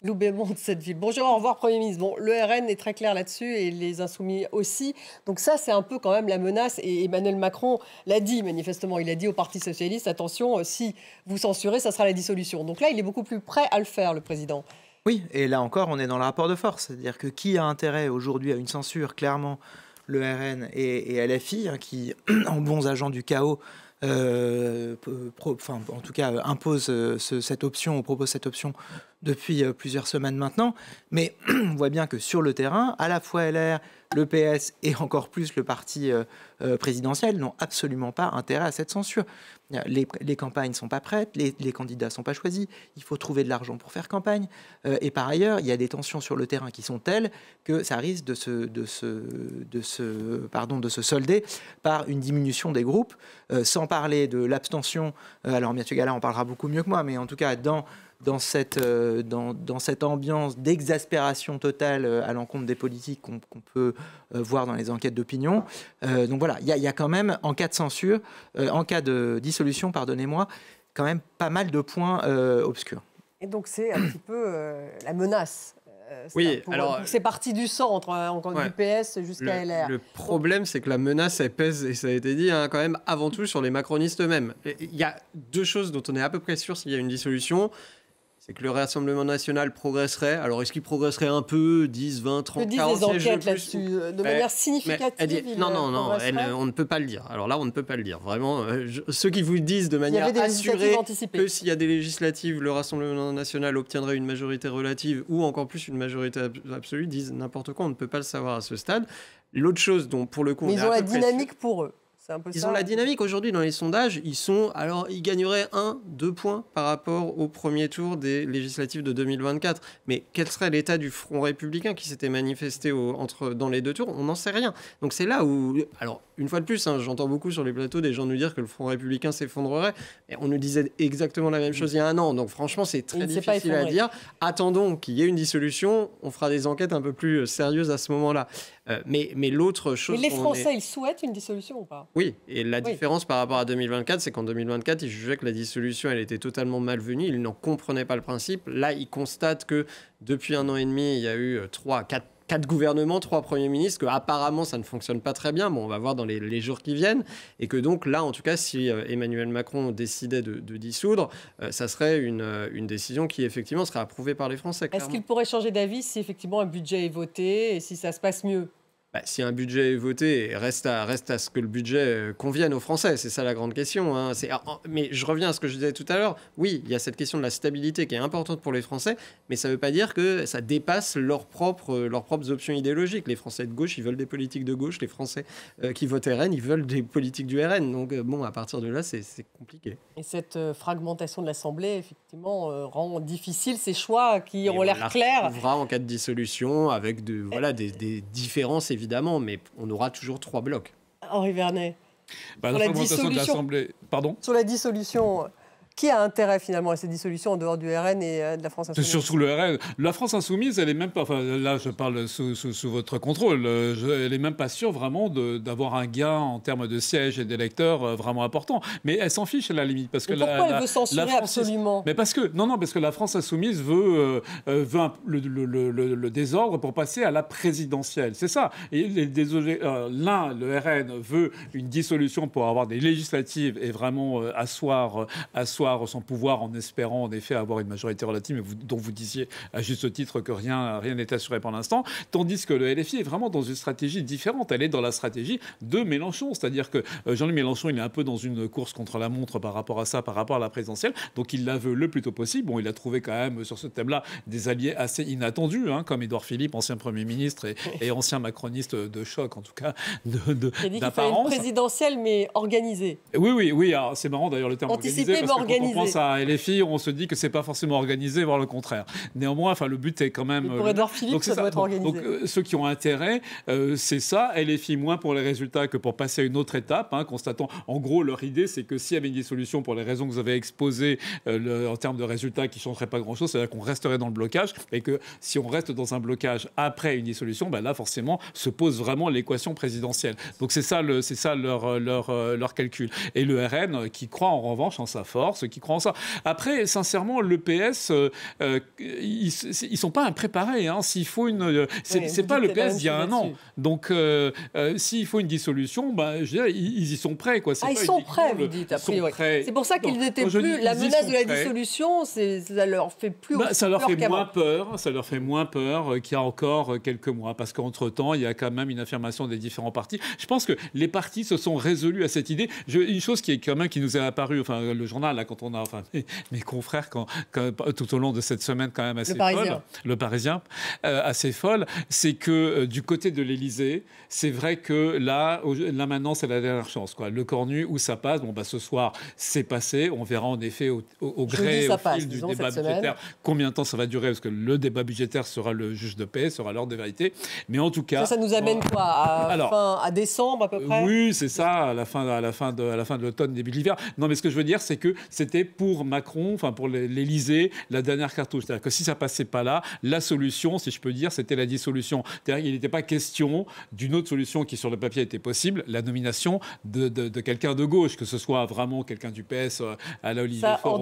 Speaker 1: Lou Bémont de cette ville. Bonjour, au revoir Premier ministre. Bon, le RN est très clair là-dessus et les Insoumis aussi. Donc ça, c'est un peu quand même la menace. Et Emmanuel Macron l'a dit manifestement. Il a dit au Parti socialiste, attention, si vous censurez, ça sera la dissolution. Donc là, il est beaucoup plus prêt à le faire, le président.
Speaker 5: Oui, et là encore, on est dans le rapport de force. C'est-à-dire que qui a intérêt aujourd'hui à une censure? Clairement, le RN et LFI, qui, en bons agents du chaos, en tout cas, impose cette option, ou propose cette option depuis plusieurs semaines maintenant. Mais on voit bien que sur le terrain, à la fois LR, le PS et encore plus le parti présidentiel n'ont absolument pas intérêt à cette censure. Les campagnes ne sont pas prêtes, les candidats ne sont pas choisis, il faut trouver de l'argent pour faire campagne. Et par ailleurs, il y a des tensions sur le terrain qui sont telles que ça risque de se solder par une diminution des groupes, sans parler de l'abstention. Alors Mathieu Gallard en parlera beaucoup mieux que moi, mais en tout cas, dans cette ambiance d'exaspération totale à l'encontre des politiques qu'on peut voir dans les enquêtes d'opinion. Donc voilà, il y a quand même, en cas de censure, en cas de dissolution, pardonnez-moi, quand même pas mal de points obscurs.
Speaker 1: Et donc c'est un petit peu la menace.
Speaker 3: Oui, alors
Speaker 1: c'est parti du centre, du PS jusqu'à LR.
Speaker 3: Le problème, c'est que la menace, elle pèse, et ça a été dit, quand même avant tout sur les macronistes eux-mêmes. Il y a deux choses dont on est à peu près sûr s'il y a une dissolution. C'est que le Rassemblement national progresserait. Alors, est-ce qu'il progresserait un peu, 10, 20, 30, 40 sièges de plus?
Speaker 1: Disent les enquêtes là-dessus, de manière significative.
Speaker 3: Non, on ne peut pas le dire. Alors là, on ne peut pas le dire. Vraiment, ceux qui vous disent de manière assurée que s'il y a des législatives, le Rassemblement national obtiendrait une majorité relative ou encore plus une majorité absolue, disent n'importe quoi. On ne peut pas le savoir à ce stade. L'autre chose dont, pour le coup...
Speaker 1: Mais ils ont la dynamique pour eux.
Speaker 3: Ils ont la dynamique. Aujourd'hui, dans les sondages, ils gagneraient 1-2 points par rapport au premier tour des législatives de 2024. Mais quel serait l'état du Front républicain qui s'était manifesté dans les deux tours? On n'en sait rien. Donc c'est là où... Alors, une fois de plus, j'entends beaucoup sur les plateaux des gens nous dire que le Front républicain s'effondrerait. Et on nous disait exactement la même chose il y a un an. Donc franchement, c'est très difficile à dire. Attendons qu'il y ait une dissolution. On fera des enquêtes un peu plus sérieuses à ce moment-là. Mais l'autre chose...
Speaker 1: Mais les Français, ils souhaitent une dissolution ou pas?
Speaker 3: Oui, et la différence par rapport à 2024, c'est qu'en 2024, ils jugeaient que la dissolution, elle était totalement malvenue, ils n'en comprenaient pas le principe. Là, ils constatent que depuis 1 an et demi, il y a eu 4 gouvernements, 3 premiers ministres, que apparemment ça ne fonctionne pas très bien. Bon, on va voir dans les jours qui viennent. Et que donc là, en tout cas, si Emmanuel Macron décidait de dissoudre, ça serait une décision qui effectivement serait approuvée par les Français.
Speaker 1: Est-ce qu'il pourrait changer d'avis si effectivement un budget est voté et si ça se passe mieux?
Speaker 3: Si un budget est voté, reste à ce que le budget convienne aux Français. C'est ça la grande question. Mais je reviens à ce que je disais tout à l'heure. Oui, il y a cette question de la stabilité qui est importante pour les Français, mais ça ne veut pas dire que ça dépasse leurs propres options idéologiques. Les Français de gauche, ils veulent des politiques de gauche. Les Français qui votent RN, ils veulent des politiques du RN. Donc à partir de là, c'est compliqué.
Speaker 1: Et cette fragmentation de l'Assemblée, effectivement, rend difficile ces choix qui ont l'air clairs.
Speaker 3: On retrouvera en cas de dissolution avec des différences évidemment, mais on aura toujours 3 blocs.
Speaker 1: Henri Vernet.
Speaker 2: La fragmentation de l'Assemblée. Pardon ?
Speaker 1: Sur la dissolution, qui a intérêt finalement à cette dissolution en dehors du RN et de la France Insoumise?
Speaker 2: C'est surtout le RN. La France Insoumise, elle est même pas. Enfin, là, je parle sous votre contrôle. Elle est même pas sûre vraiment d'avoir un gain en termes de sièges et d'électeurs vraiment important. Mais elle s'en fiche à la limite parce que
Speaker 1: pourquoi elle veut censurer absolument?
Speaker 2: Mais parce que la France Insoumise veut le désordre pour passer à la présidentielle. C'est ça. Et le RN veut une dissolution pour avoir des législatives et vraiment asseoir son pouvoir en espérant en effet avoir une majorité relative, mais dont vous disiez à juste titre que rien n'est assuré pour l'instant, tandis que le LFI est vraiment dans une stratégie différente. Elle est dans la stratégie de Mélenchon, c'est-à-dire que Jean-Luc Mélenchon, il est un peu dans une course contre la montre par rapport à ça, par rapport à la présidentielle, donc il la veut le plus tôt possible. Bon, il a trouvé quand même sur ce thème-là des alliés assez inattendus, comme Édouard Philippe, ancien Premier ministre et ancien macroniste de choc, en tout cas d'apparence.
Speaker 1: Il a dit qu'il fallait une présidentielle, mais organisée.
Speaker 2: Oui. Alors, c'est marrant d'ailleurs le terme organisé, parce que quand on pense à LFI, on se dit que c'est pas forcément organisé, voire le contraire. Néanmoins, le but est quand même...
Speaker 1: Mais pour Édouard Philippe, ça doit être organisé.
Speaker 2: Donc, ceux qui ont intérêt, c'est ça. LFI moins pour les résultats que pour passer à une autre étape, constatant... En gros, leur idée, c'est que s'il y avait une dissolution pour les raisons que vous avez exposées en termes de résultats qui ne changeraient pas grand-chose, c'est-à-dire qu'on resterait dans le blocage, et que si on reste dans un blocage après une dissolution, là, forcément, se pose vraiment l'équation présidentielle. Donc, c'est ça leur calcul. Et le RN, qui croit en revanche en sa force, ceux qui croient en ça. Après, sincèrement, le PS, ils sont pas impréparés. Hein. S'il faut c'est pas le PS d'il y a un an. Donc, s'il faut une dissolution, je veux dire, ils y sont prêts. Quoi.
Speaker 1: Ils sont prêts, vous dites, a priori. C'est pour ça qu'ils n'étaient plus... La menace de la dissolution, ça leur fait plus
Speaker 2: ça leur fait moins peur. Ça leur fait moins peur qu'il y a encore quelques mois. Parce qu'entre-temps, il y a quand même une affirmation des différents partis. Je pense que les partis se sont résolus à cette idée. Une chose qui nous est apparue, enfin, le journal, là, quand on a... Enfin, mes confrères, tout au long de cette semaine, quand même assez folle. Le Parisien. Assez folle. C'est que du côté de l'Élysée, c'est vrai que là maintenant, c'est la dernière chance. Quoi. Le cornu, où ça passe, ce soir, c'est passé. On verra en effet au gré, au fil du débat budgétaire, combien de temps ça va durer, parce que le débat budgétaire sera le juge de paix, sera l'heure de vérité. Mais en tout cas...
Speaker 1: Ça nous amène quoi à décembre, à peu près?
Speaker 2: Oui, c'est ça, à la fin de l'automne, début de l'hiver. Non, mais ce que je veux dire, c'est que c'était pour Macron, enfin pour l'Élysée, la dernière cartouche. C'est-à-dire que si ça passait pas là, la solution, si je peux dire, c'était la dissolution. C'est-à-dire qu'il n'était pas question d'une autre solution qui, sur le papier, était possible, la nomination de quelqu'un de gauche, que ce soit vraiment quelqu'un du PS à la Olivier Faure,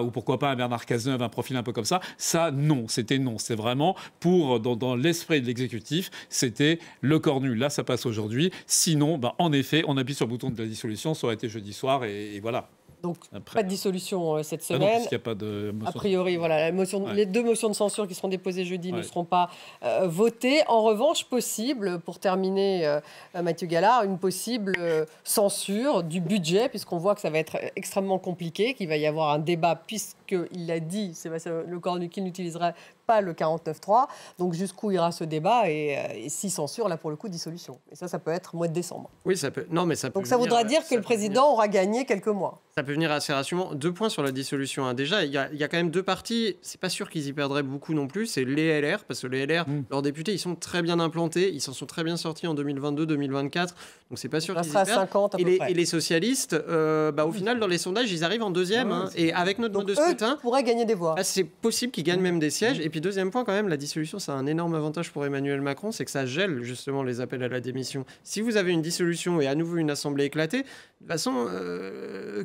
Speaker 2: ou pourquoi pas un Bernard Cazeneuve, un profil un peu comme ça. Ça, non, c'était non. C'est vraiment pour, dans l'esprit de l'exécutif, c'était le cornu. Là, ça passe aujourd'hui. Sinon, en effet, on appuie sur le bouton de la dissolution. Ça aurait été jeudi soir et voilà.
Speaker 1: Donc, pas de dissolution cette semaine.
Speaker 2: Non, parce qu'il n'y a pas de motion.
Speaker 1: A priori, voilà, les 2 motions de censure qui seront déposées jeudi ne seront pas votées. En revanche, possible, pour terminer, Mathieu Gallard, une possible censure du budget, puisqu'on voit que ça va être extrêmement compliqué, qu'il va y avoir un débat, puisqu'il l'a dit, Sébastien Lecornu, qu'il n'utiliserait pas le 49.3. Donc, jusqu'où ira ce débat et si censure, là, pour le coup, dissolution. Et ça peut être mois de décembre.
Speaker 3: Oui, ça peut. Non, mais ça peut.
Speaker 1: Donc, ça voudra dire que le président aura gagné quelques mois.
Speaker 3: Ça peut venir assez rapidement. 2 points sur la dissolution. Déjà, il y a quand même 2 partis. C'est pas sûr qu'ils y perdraient beaucoup non plus. C'est les LR, parce que les LR, leurs députés, ils sont très bien implantés. Ils s'en sont très bien sortis en 2022-2024. Donc, c'est pas sûr qu'ils y perdent.
Speaker 1: 50 à peu près.
Speaker 3: Et les socialistes, au final, dans les sondages, ils arrivent en 2e. Et avec notre mode de scrutin,
Speaker 1: pourraient gagner des voix.
Speaker 3: C'est possible qu'ils gagnent même des sièges. Et puis, 2e point, quand même, la dissolution, ça a un énorme avantage pour Emmanuel Macron, c'est que ça gèle justement les appels à la démission. Si vous avez une dissolution et à nouveau une assemblée éclatée, de toute façon,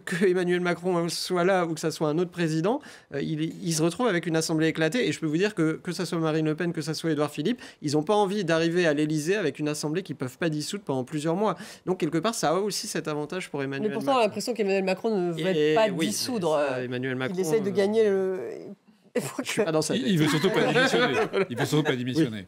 Speaker 3: que Emmanuel Macron soit là ou que ça soit un autre président, il se retrouve avec une assemblée éclatée. Et je peux vous dire que ça soit Marine Le Pen, que ça soit Édouard Philippe, ils n'ont pas envie d'arriver à l'Élysée avec une assemblée qu'ils ne peuvent pas dissoudre pendant plusieurs mois. Donc, quelque part, ça a aussi cet avantage pour Emmanuel Macron.
Speaker 1: Mais pourtant, on a l'impression qu'Emmanuel Macron ne veut pas dissoudre.
Speaker 3: Emmanuel Macron,
Speaker 1: il essaye de gagner le...
Speaker 2: Il veut surtout pas démissionner. Il veut surtout pas démissionner.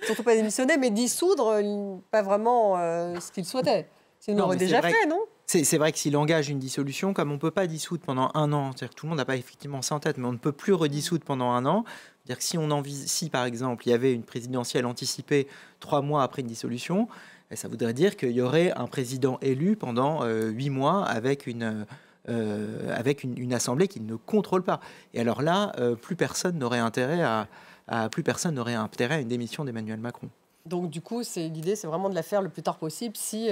Speaker 1: Surtout pas démissionner, mais dissoudre, pas vraiment ce qu'il souhaitait. Sinon, on l'aurait déjà fait, non?
Speaker 5: C'est vrai que s'il engage une dissolution, comme on ne peut pas dissoudre pendant un an, c'est-à-dire que tout le monde n'a pas effectivement ça en tête, mais on ne peut plus redissoudre pendant un an. C'est-à-dire que si par exemple, il y avait une présidentielle anticipée 3 mois après une dissolution, ça voudrait dire qu'il y aurait un président élu pendant 8 mois avec une assemblée qui ne contrôle pas. Et alors là, plus personne n'aurait intérêt à une démission d'Emmanuel Macron.
Speaker 1: Donc du coup, l'idée, c'est vraiment de la faire le plus tard possible si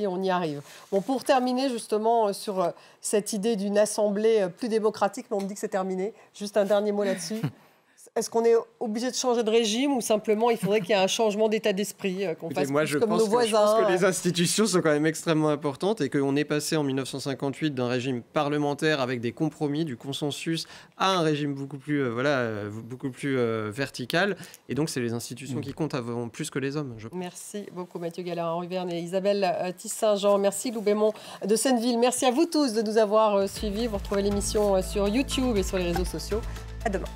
Speaker 1: on y arrive. Bon, pour terminer justement sur cette idée d'une assemblée plus démocratique, mais on me dit que c'est terminé. Juste un dernier mot là-dessus. Est-ce qu'on est obligé de changer de régime ou simplement il faudrait qu'il y ait un changement d'état d'esprit, qu'on fasse plus comme nos voisins?
Speaker 3: Je pense que les institutions sont quand même extrêmement importantes et qu'on est passé en 1958 d'un régime parlementaire avec des compromis, du consensus, à un régime beaucoup plus vertical. Et donc, c'est les institutions qui comptent avant plus que les hommes.
Speaker 1: Merci beaucoup Mathieu Gallard-Henri-Verne et Isabelle Tisse-Saint-Jean. Merci Lou Bémond de Senneville. Merci à vous tous de nous avoir suivis. Vous retrouvez l'émission sur YouTube et sur les réseaux sociaux. À demain.